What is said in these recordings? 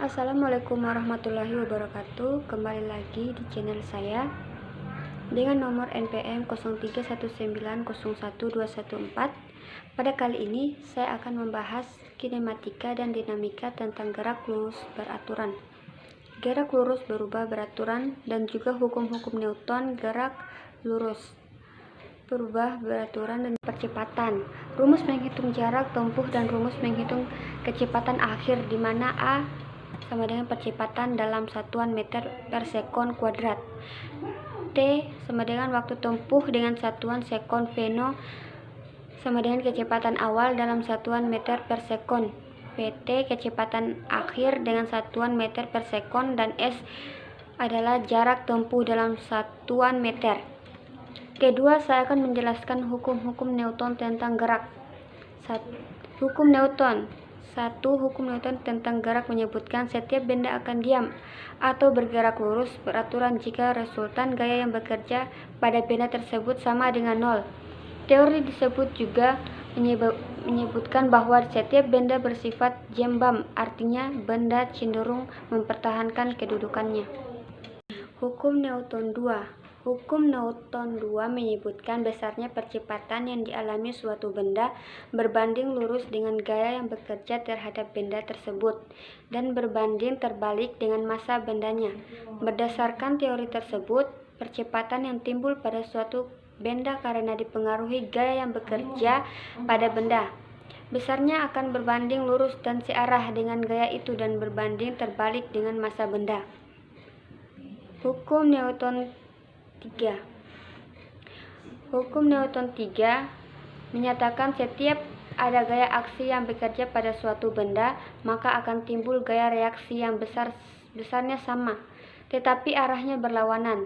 Assalamualaikum warahmatullahi wabarakatuh. Kembali lagi di channel saya dengan nomor NPM 0319011214. Pada kali ini saya akan membahas kinematika dan dinamika tentang gerak lurus beraturan. Gerak lurus berubah beraturan dan juga hukum-hukum Newton gerak lurus berubah beraturan dan percepatan. Rumus menghitung jarak tempuh dan rumus menghitung kecepatan akhir, di mana A sama dengan percepatan dalam satuan meter per sekon kuadrat. T sama dengan waktu tempuh dengan satuan sekon. Veno sama dengan kecepatan awal dalam satuan meter per sekon. Pt kecepatan akhir dengan satuan meter per sekon, dan S adalah jarak tempuh dalam satuan meter. Kedua, saya akan menjelaskan hukum-hukum Newton tentang gerak. Hukum Newton. Hukum Newton tentang gerak menyebutkan setiap benda akan diam atau bergerak lurus beraturan jika resultan gaya yang bekerja pada benda tersebut sama dengan nol. Teori disebut juga menyebutkan bahwa setiap benda bersifat jembam, artinya benda cenderung mempertahankan kedudukannya. Hukum Newton 2. Hukum Newton 2 menyebutkan besarnya percepatan yang dialami suatu benda berbanding lurus dengan gaya yang bekerja terhadap benda tersebut, dan berbanding terbalik dengan massa bendanya. Berdasarkan teori tersebut, percepatan yang timbul pada suatu benda karena dipengaruhi gaya yang bekerja pada benda, besarnya akan berbanding lurus dan searah dengan gaya itu dan berbanding terbalik dengan massa benda. Hukum Newton 3. Hukum Newton 3 menyatakan setiap ada gaya aksi yang bekerja pada suatu benda, maka akan timbul gaya reaksi yang besarnya sama, tetapi arahnya berlawanan.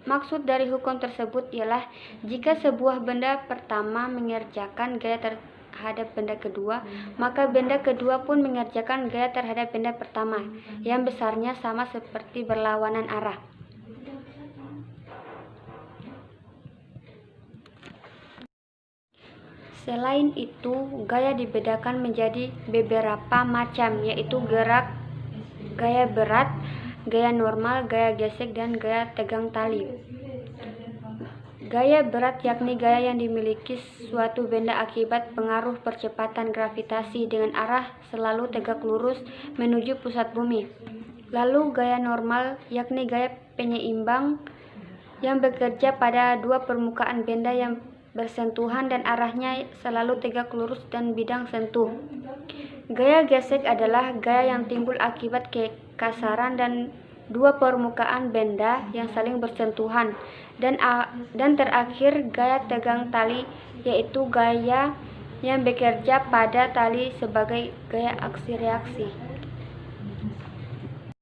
Maksud dari hukum tersebut ialah jika sebuah benda pertama mengerjakan gaya terhadap benda kedua, maka benda kedua pun mengerjakan gaya terhadap benda pertama yang besarnya sama seperti berlawanan arah. Selain itu, gaya dibedakan menjadi beberapa macam, yaitu gaya berat, gaya normal, gaya gesek, dan gaya tegang tali. Gaya berat yakni gaya yang dimiliki suatu benda akibat pengaruh percepatan gravitasi dengan arah selalu tegak lurus menuju pusat bumi. Lalu gaya normal yakni gaya penyeimbang yang bekerja pada dua permukaan benda yang bersentuhan dan arahnya selalu tegak lurus dan bidang sentuh. Gaya gesek adalah gaya yang timbul akibat kekasaran dan dua permukaan benda yang saling bersentuhan. Dan terakhir gaya tegang tali, yaitu gaya yang bekerja pada tali sebagai gaya aksi reaksi.